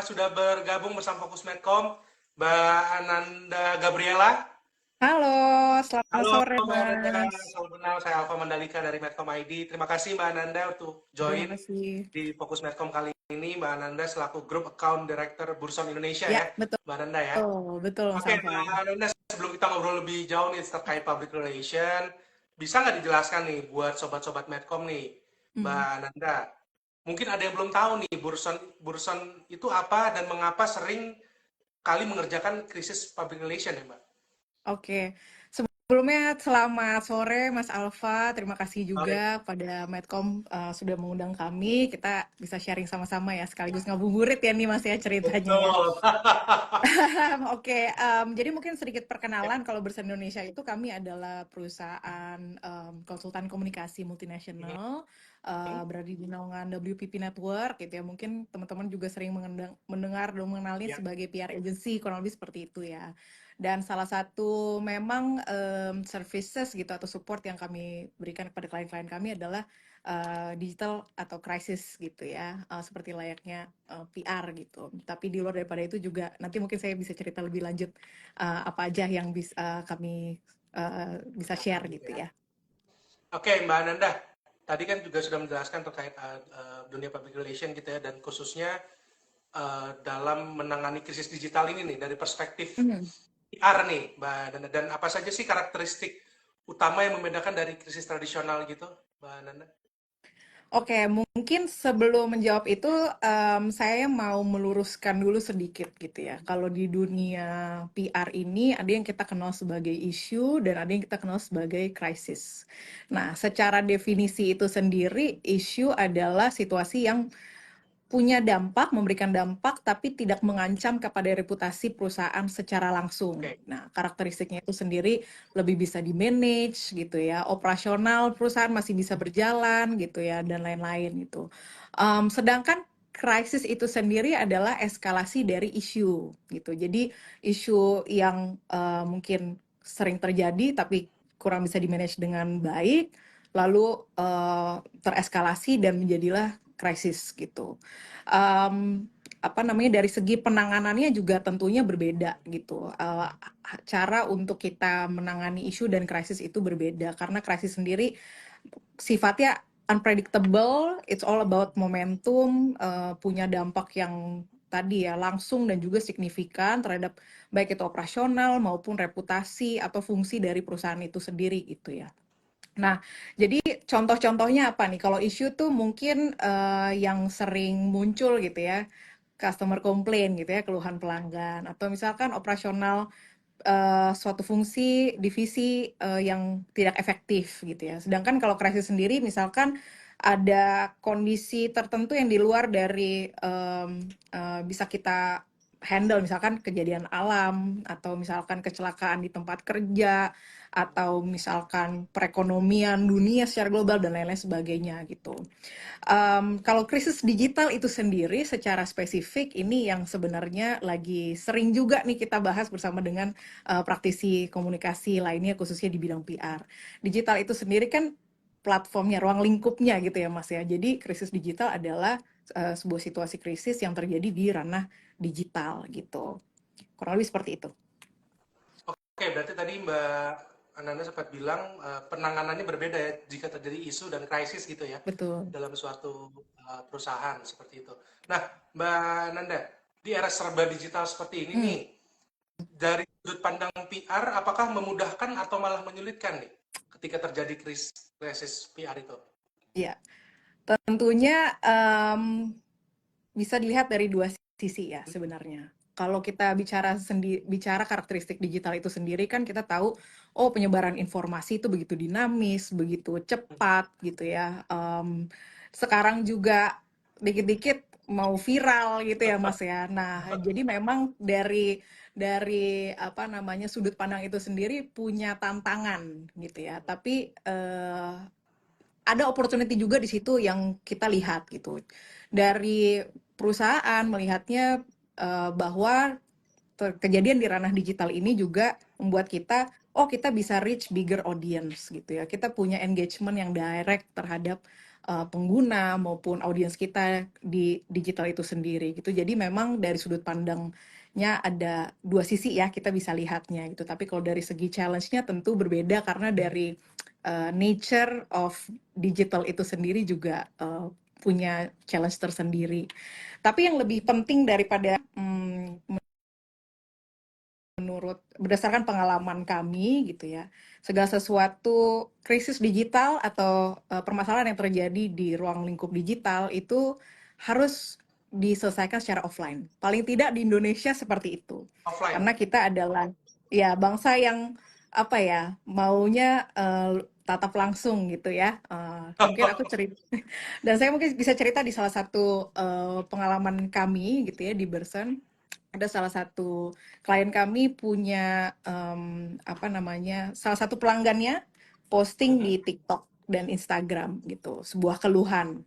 sudah bergabung bersama Fokus Medcom, Mbak Ananda Gabriela. Halo, selamat Halo sore Mbak Ananda, Mas. salam kenal. Saya Alfa Mandalika dari Medcom ID. Terima kasih Mbak Ananda untuk Terima join kasih. di Fokus Medcom kali ini. Mbak Ananda selaku Group Account Director Burson Indonesia Ya, ya, betul, Mbak Ananda ya. betul Mas Oke Alfa. Mbak Ananda, sebelum kita ngobrol lebih jauh nih terkait public relation, bisa nggak dijelaskan nih buat sobat-sobat Medcom nih, Mbak Hmm. Ananda? Mungkin ada yang belum tahu nih, Burson Burson itu apa dan mengapa sering kali mengerjakan krisis public relation ya, Mbak? Oke, sebelumnya selamat sore Mas Alfa. Terima kasih Sore. juga pada Medcom sudah mengundang kami. Kita bisa sharing sama-sama ya, sekaligus ngabuburit ya nih Mas ya ceritanya ya. Betul. Oke, jadi mungkin sedikit perkenalan kalau Bursa Indonesia itu kami adalah perusahaan konsultan komunikasi multinasional berada di naungan WPP Network gitu ya. Mungkin teman-teman juga sering mendengar dan mengenalnya Ya, sebagai PR agency, kurang lebih seperti itu ya. Dan salah satu memang services gitu atau support yang kami berikan kepada klien-klien kami adalah digital atau krisis gitu ya, seperti layaknya PR gitu. Tapi di luar daripada itu juga nanti mungkin saya bisa cerita lebih lanjut apa aja yang bisa kami bisa share gitu gitu ya. ya. Oke, Mbak Ananda. Tadi kan juga sudah menjelaskan terkait dunia public relation gitu ya, dan khususnya dalam menangani krisis digital ini nih dari perspektif Mhm. PR nih, Mbak Ananda. Dan apa saja sih karakteristik utama yang membedakan dari krisis tradisional gitu, Mbak Ananda? Oke, mungkin sebelum menjawab itu, saya mau meluruskan dulu sedikit gitu ya. Kalau di dunia PR ini ada yang kita kenal sebagai isu dan ada yang kita kenal sebagai krisis. Nah, secara definisi itu sendiri, isu adalah situasi yang punya dampak, memberikan dampak, tapi tidak mengancam kepada reputasi perusahaan secara langsung. Oke, Nah, karakteristiknya itu sendiri lebih bisa di-manage gitu ya, operasional perusahaan masih bisa berjalan gitu ya, dan lain-lain gitu. Sedangkan krisis itu sendiri adalah eskalasi dari isu gitu. Jadi isu yang mungkin sering terjadi tapi kurang bisa di-manage dengan baik, lalu tereskalasi dan menjadilah krisis gitu. um, apa namanya, dari segi penanganannya juga tentunya berbeda gitu. Cara untuk kita menangani isu dan krisis itu berbeda karena krisis sendiri sifatnya unpredictable, it's all about momentum, punya dampak yang tadi ya langsung dan juga signifikan terhadap baik itu operasional maupun reputasi atau fungsi dari perusahaan itu sendiri gitu ya. Nah, jadi contoh-contohnya apa nih? Kalau isu tuh mungkin yang sering muncul gitu ya, customer complaint gitu ya, keluhan pelanggan, atau misalkan operasional suatu fungsi divisi yang tidak efektif gitu ya. Sedangkan kalau krisis sendiri, misalkan ada kondisi tertentu yang di luar dari bisa kita handle, misalkan kejadian alam atau misalkan kecelakaan di tempat kerja atau misalkan perekonomian dunia secara global dan lain-lain sebagainya gitu. Kalau krisis digital itu sendiri secara spesifik ini yang sebenarnya lagi sering juga nih kita bahas bersama dengan praktisi komunikasi lainnya khususnya di bidang PR. Digital itu sendiri kan platformnya, ruang lingkupnya gitu ya Mas ya. Jadi krisis digital adalah sebuah situasi krisis yang terjadi di ranah digital gitu. Kurang lebih seperti itu. oke, berarti tadi Mbak Ananda sempat bilang penanganannya berbeda ya jika terjadi isu dan krisis gitu ya Betul. dalam suatu perusahaan seperti itu. Nah, Mbak Ananda, di era serba digital seperti ini Hmm, nih, dari sudut pandang PR, apakah memudahkan atau malah menyulitkan nih ketika terjadi krisis PR itu? ya. Tentunya bisa dilihat dari dua sisi ya sebenarnya. Kalau kita bicara karakteristik digital itu sendiri kan kita tahu oh penyebaran informasi itu begitu dinamis, begitu cepat gitu ya. Sekarang juga dikit-dikit mau viral gitu ya Mas ya. Nah, jadi memang dari apa namanya sudut pandang itu sendiri punya tantangan gitu ya. Tapi ada opportunity juga di situ yang kita lihat gitu. Dari perusahaan melihatnya bahwa kejadian di ranah digital ini juga membuat kita, oh kita bisa reach bigger audience gitu ya. Kita punya engagement yang direct terhadap pengguna maupun audiens kita di digital itu sendiri gitu. Jadi memang dari sudut pandangnya ada dua sisi ya kita bisa lihatnya gitu. Tapi kalau dari segi challenge-nya tentu berbeda karena dari nature of digital itu sendiri juga punya challenge tersendiri. Tapi yang lebih penting daripada menurut berdasarkan pengalaman kami gitu ya, segala sesuatu krisis digital atau permasalahan yang terjadi di ruang lingkup digital itu harus diselesaikan secara offline. Paling tidak di Indonesia seperti itu. Offline. Karena kita adalah ya bangsa yang apa ya, maunya tatap langsung gitu ya. Mungkin aku cerita dan saya mungkin bisa cerita di salah satu pengalaman kami gitu ya di Bersen. Ada salah satu klien kami punya apa namanya, salah satu pelanggannya posting di TikTok dan Instagram gitu, sebuah keluhan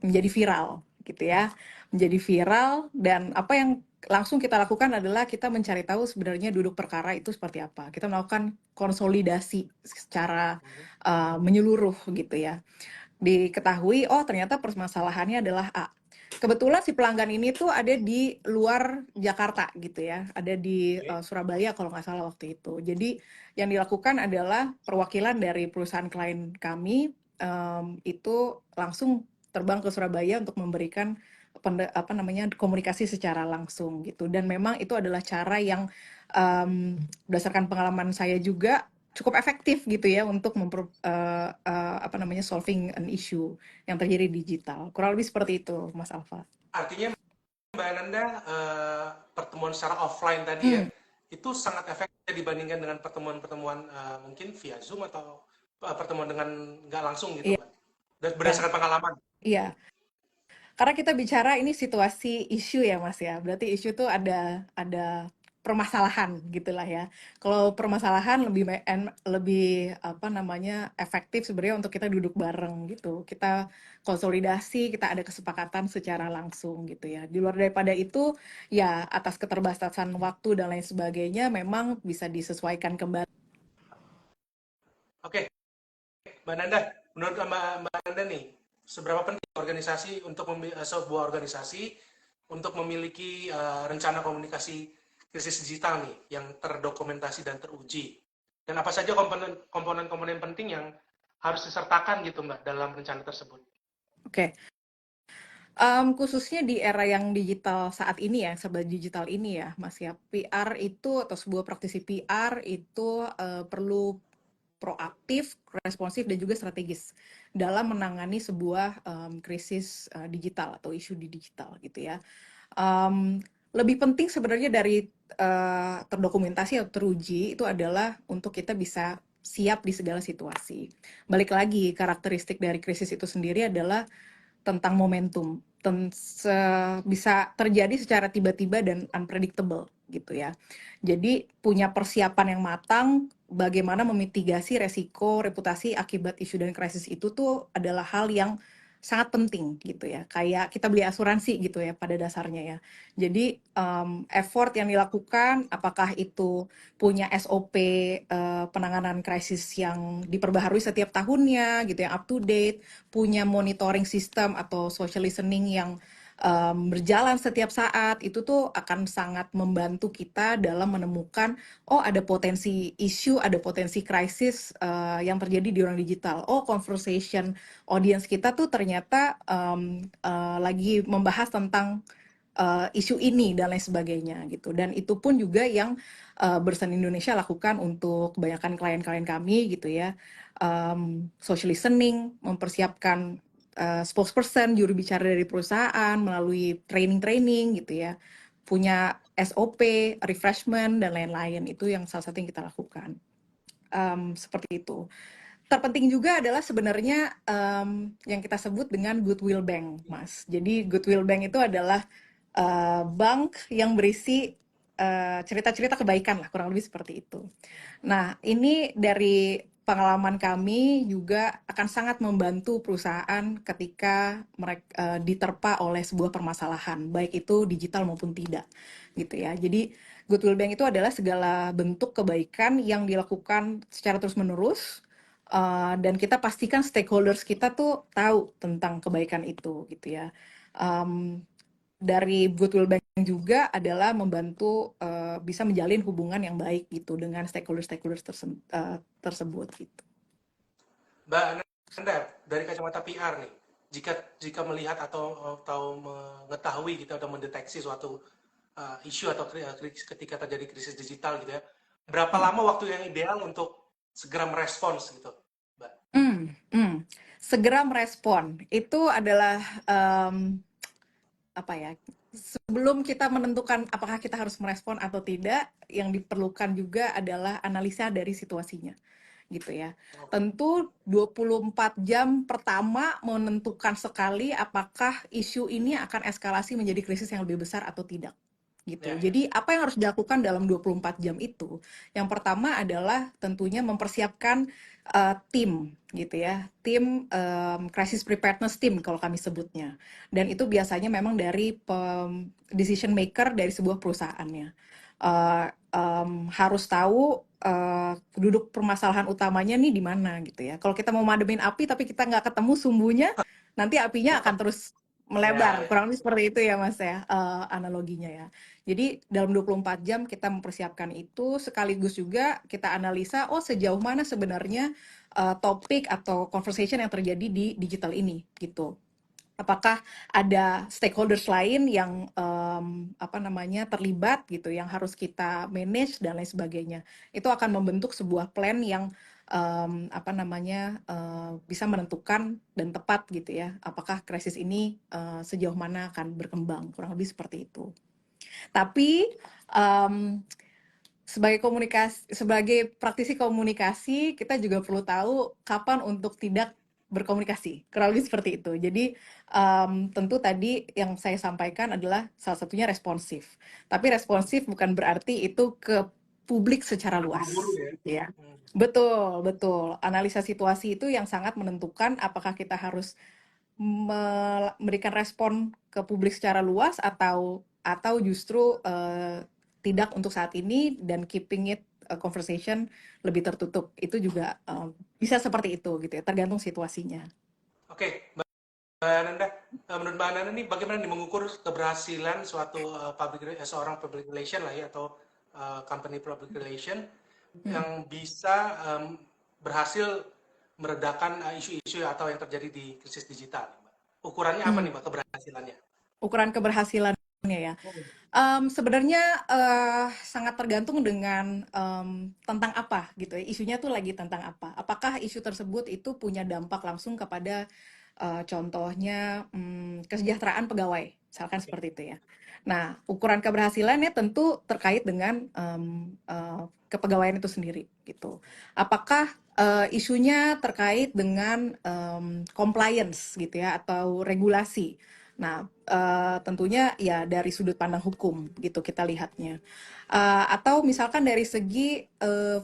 menjadi viral gitu ya, menjadi viral dan apa yang langsung kita lakukan adalah kita mencari tahu sebenarnya duduk perkara itu seperti apa. Kita melakukan konsolidasi secara menyeluruh gitu ya. Diketahui, oh ternyata permasalahannya adalah A. Kebetulan si pelanggan ini tuh ada di luar Jakarta gitu ya, ada di Surabaya kalau nggak salah waktu itu. Jadi yang dilakukan adalah perwakilan dari perusahaan klien kami itu langsung terbang ke Surabaya untuk memberikan apa namanya komunikasi secara langsung gitu. Dan memang itu adalah cara yang berdasarkan pengalaman saya juga cukup efektif gitu ya untuk apa namanya solving an issue yang terjadi di digital. Kurang lebih seperti itu, Mas Alfa. Artinya Mbak Ananda, pertemuan secara offline tadi ya, Hmm, itu sangat efektif dibandingkan dengan pertemuan-pertemuan mungkin via Zoom atau pertemuan dengan nggak langsung gitu, iya, Mbak. Dan berdasarkan pengalaman. iya. Karena kita bicara ini situasi isu ya Mas ya. Berarti isu tuh ada permasalahan gitulah ya. Kalau permasalahan lebih apa namanya efektif sebenarnya untuk kita duduk bareng gitu. Kita konsolidasi, kita ada kesepakatan secara langsung gitu ya. Di luar daripada itu ya atas keterbatasan waktu dan lain sebagainya memang bisa disesuaikan kembali. Oke, Mbak Nanda, menurut Mbak Nanda nih, seberapa penting sebuah organisasi untuk memiliki rencana komunikasi krisis digital nih yang terdokumentasi dan teruji? Dan apa saja komponen-komponen penting yang harus disertakan gitu Mbak dalam rencana tersebut? Oke. Khususnya di era yang digital saat ini ya, serba digital ini ya, Mas ya, PR itu atau sebuah praktisi PR itu perlu proaktif, responsif, dan juga strategis dalam menangani sebuah krisis digital atau isu di digital gitu ya. Um, Lebih penting sebenarnya dari terdokumentasi atau teruji itu adalah untuk kita bisa siap di segala situasi. Balik lagi, karakteristik dari krisis itu sendiri adalah tentang momentum, bisa terjadi secara tiba-tiba dan unpredictable gitu ya. Jadi punya persiapan yang matang, bagaimana memitigasi resiko reputasi akibat isu dan krisis itu tuh adalah hal yang sangat penting gitu ya. Kayak kita beli asuransi gitu ya pada dasarnya ya. Jadi effort yang dilakukan, apakah itu punya SOP penanganan krisis yang diperbaharui setiap tahunnya gitu yang up to date, punya monitoring system atau social listening yang berjalan setiap saat, itu tuh akan sangat membantu kita dalam menemukan, oh ada potensi isu, ada potensi krisis yang terjadi di ruang digital. Oh conversation audience kita tuh ternyata lagi membahas tentang isu ini dan lain sebagainya gitu. Dan itu pun juga yang Bersen Indonesia lakukan untuk kebanyakan klien-klien kami gitu ya. Social listening, mempersiapkan spokesperson, juru bicara dari perusahaan melalui training-training gitu ya. Punya SOP, refreshment dan lain-lain itu yang salah satu yang kita lakukan. Seperti itu. Terpenting juga adalah sebenarnya yang kita sebut dengan Goodwill Bank, Mas. Jadi Goodwill Bank itu adalah bank yang berisi cerita-cerita kebaikan lah, kurang lebih seperti itu. Nah, ini dari pengalaman kami juga akan sangat membantu perusahaan ketika mereka diterpa oleh sebuah permasalahan, baik itu digital maupun tidak, gitu ya. Jadi Goodwill Bank itu adalah segala bentuk kebaikan yang dilakukan secara terus-menerus Dan kita pastikan stakeholders kita tuh tahu tentang kebaikan itu gitu ya. Um, dari Goodwill Bank juga adalah membantu bisa menjalin hubungan yang baik gitu dengan stakeholders tersebut gitu. Mbak Ananda, dari kacamata PR nih, jika jika melihat atau mengetahui gitu atau mendeteksi suatu isu atau ketika terjadi krisis digital gitu ya, berapa Hmm. lama waktu yang ideal untuk segera merespons gitu, Mbak? Hmm, hmm. Segera merespon itu adalah apa ya? Sebelum kita menentukan apakah kita harus merespon atau tidak, yang diperlukan juga adalah analisa dari situasinya, gitu ya. Oke. Tentu 24 jam pertama menentukan sekali apakah isu ini akan eskalasi menjadi krisis yang lebih besar atau tidak. Gitu. Ya, ya. Jadi apa yang harus dilakukan dalam 24 jam itu? Yang pertama adalah tentunya mempersiapkan tim gitu ya. Tim crisis preparedness team kalau kami sebutnya. Dan itu biasanya memang dari decision maker dari sebuah perusahaannya. Harus tahu duduk permasalahan utamanya nih di mana gitu ya. Kalau kita mau mademin api tapi kita nggak ketemu sumbunya, nanti apinya akan terus Ya, melebar. ya. Kurang lebih seperti itu ya Mas ya, analoginya ya. Jadi dalam 24 jam kita mempersiapkan itu, sekaligus juga kita analisa, oh sejauh mana sebenarnya topik atau conversation yang terjadi di digital ini gitu. Apakah ada stakeholders lain yang apa namanya terlibat gitu, yang harus kita manage dan lain sebagainya. Itu akan membentuk sebuah plan yang apa namanya bisa menentukan dan tepat gitu ya. Apakah krisis ini sejauh mana akan berkembang, kurang lebih seperti itu. Tapi um, sebagai praktisi komunikasi, kita juga perlu tahu kapan untuk tidak berkomunikasi. Kurang lebih seperti itu. Jadi tentu tadi yang saya sampaikan adalah salah satunya responsif. Tapi responsif bukan berarti itu ke publik secara Terburu-buru luas, ya. gitu ya. Hmm. Betul, betul. Analisa situasi itu yang sangat menentukan apakah kita harus memberikan respon ke publik secara luas atau justru tidak untuk saat ini dan keeping it a conversation lebih tertutup. Itu juga bisa seperti itu gitu ya, tergantung situasinya. Oke, Mbak Ananda, menurut Mbak Ananda nih bagaimana nih mengukur keberhasilan suatu seorang public relation lah ya atau company public relation Mm, yang bisa berhasil meredakan isu-isu atau yang terjadi di krisis digital, Mbak. Ukurannya apa nih, mm. Mbak, keberhasilannya? Ukuran keberhasilannya ya. Sebenarnya sangat tergantung dengan tentang apa gitu ya. Isunya tuh lagi tentang apa. Apakah isu tersebut itu punya dampak langsung kepada contohnya kesejahteraan pegawai, misalkan Oke. seperti itu ya. Nah, ukuran keberhasilannya tentu terkait dengan kepegawaian itu sendiri gitu. Apakah isunya terkait dengan compliance gitu ya atau regulasi. Nah, tentunya ya dari sudut pandang hukum gitu kita lihatnya. Atau misalkan dari segi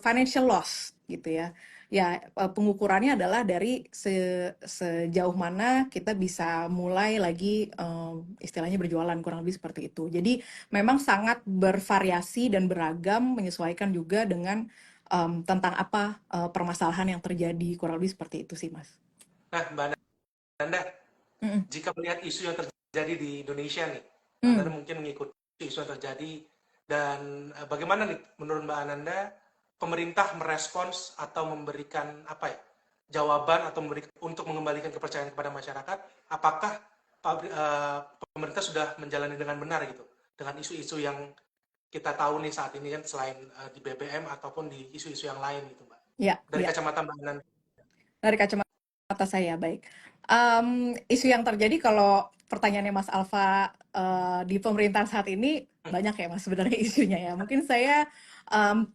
financial loss gitu ya. Ya, pengukurannya adalah dari sejauh mana kita bisa mulai lagi istilahnya berjualan, kurang lebih seperti itu. Jadi memang sangat bervariasi dan beragam, menyesuaikan juga dengan tentang apa permasalahan yang terjadi, kurang lebih seperti itu sih, Mas. Nah, Mbak Nanda, Mm-mm. jika melihat isu yang terjadi di Indonesia nih, Mbak Nanda Mm. mungkin mengikuti isu yang terjadi dan bagaimana nih menurut Mbak Nanda pemerintah merespons atau memberikan apa ya jawaban atau untuk mengembalikan kepercayaan kepada masyarakat, apakah pemerintah sudah menjalani dengan benar gitu dengan isu-isu yang kita tahu nih saat ini kan selain di BBM ataupun di isu-isu yang lain gitu, Mbak. Ya, Dari ya. kacamata Mbak Nanda. Dari kacamata saya, baik. Isu yang terjadi kalau pertanyaannya Mas Alfa di pemerintahan saat ini banyak ya Mas sebenarnya isunya ya. Mungkin saya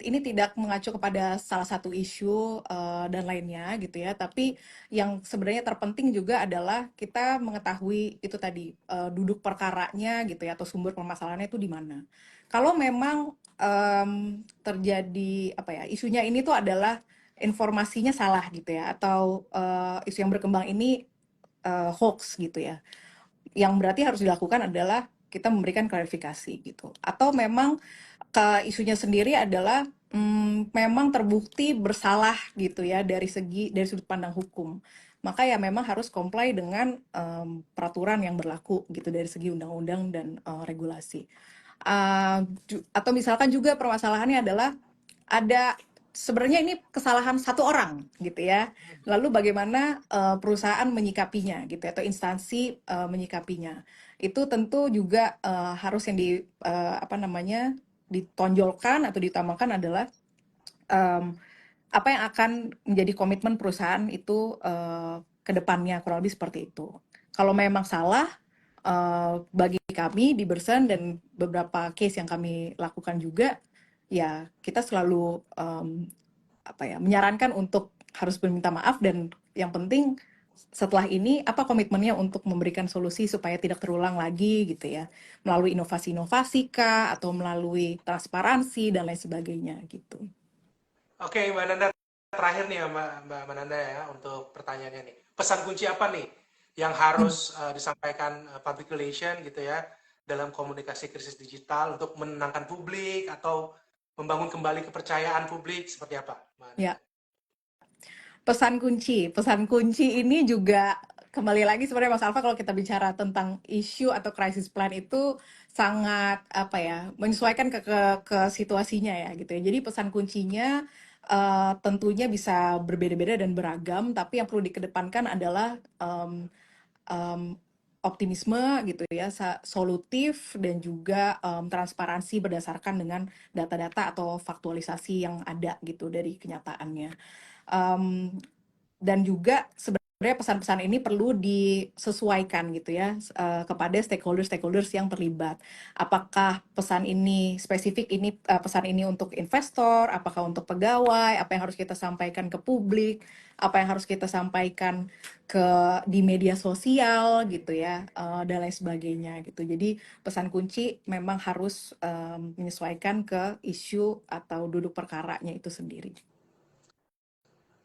ini tidak mengacu kepada salah satu isu dan lainnya gitu ya. Tapi yang sebenarnya terpenting juga adalah kita mengetahui itu tadi duduk perkaranya gitu ya atau sumber permasalahannya itu di mana. Kalau memang terjadi apa ya isunya ini tuh adalah informasinya salah gitu ya atau isu yang berkembang ini hoax gitu ya. Yang berarti harus dilakukan adalah kita memberikan klarifikasi gitu. Atau memang ke isunya sendiri adalah memang terbukti bersalah gitu ya dari sudut pandang hukum. Maka ya memang harus comply dengan peraturan yang berlaku gitu dari segi undang-undang dan regulasi. Atau misalkan juga permasalahannya adalah ada sebenarnya ini kesalahan satu orang gitu ya. Lalu bagaimana perusahaan menyikapinya gitu ya, atau instansi menyikapinya. Itu tentu juga harus yang apa namanya ditonjolkan atau ditambahkan adalah em, apa yang akan menjadi komitmen perusahaan itu ke depannya, kurang lebih seperti itu. Kalau memang salah, bagi kami di Bersen dan beberapa case yang kami lakukan juga, ya kita selalu apa ya, menyarankan untuk harus meminta maaf, dan yang penting setelah ini apa komitmennya untuk memberikan solusi supaya tidak terulang lagi gitu ya, melalui inovasi-inovasi kah atau melalui transparansi dan lain sebagainya gitu. Oke, Mbak Nanda, terakhir nih ya, Mbak Nanda ya, untuk pertanyaannya nih. Pesan kunci apa nih yang harus disampaikan public relation gitu ya, dalam komunikasi krisis digital untuk menenangkan publik atau membangun kembali kepercayaan publik, seperti apa, Mbak Nanda? Ya, pesan kunci ini juga kembali lagi sebenarnya Mas Alfa, kalau kita bicara tentang isu atau crisis plan itu sangat apa ya, menyesuaikan ke situasinya ya gitu ya. Jadi pesan kuncinya tentunya bisa berbeda-beda dan beragam, tapi yang perlu dikedepankan adalah um, optimisme gitu ya, solutif, dan juga transparansi berdasarkan dengan data-data atau faktualisasi yang ada gitu dari kenyataannya. Um, dan juga sebenarnya pesan-pesan ini perlu disesuaikan gitu ya kepada stakeholders yang terlibat. Apakah pesan ini spesifik, ini pesan ini untuk investor, apakah untuk pegawai, apa yang harus kita sampaikan ke publik, apa yang harus kita sampaikan di media sosial gitu ya, dan lain sebagainya gitu. Jadi pesan kunci memang harus menyesuaikan ke isu atau duduk perkaranya itu sendiri.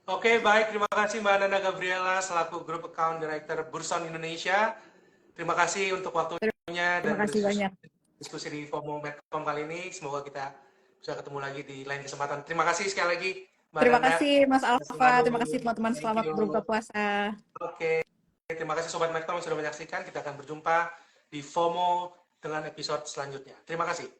Oke, baik. Terima kasih Mbak Nanda Gabriela selaku Group Account Director Burson Indonesia. Terima kasih untuk waktunya Terima dan kasih banyak. berdiskusi di FOMO Medcom kali ini. Semoga kita bisa ketemu lagi di lain kesempatan. Terima kasih sekali lagi Mbak Terima Nanda. kasih Mas Terima Alfa, kasih terima kasih Madu. teman-teman, Thank selamat you. berbuka puasa. Oke, terima kasih Sobat Medcom yang sudah menyaksikan. Kita akan berjumpa di FOMO dengan episode selanjutnya. Terima kasih.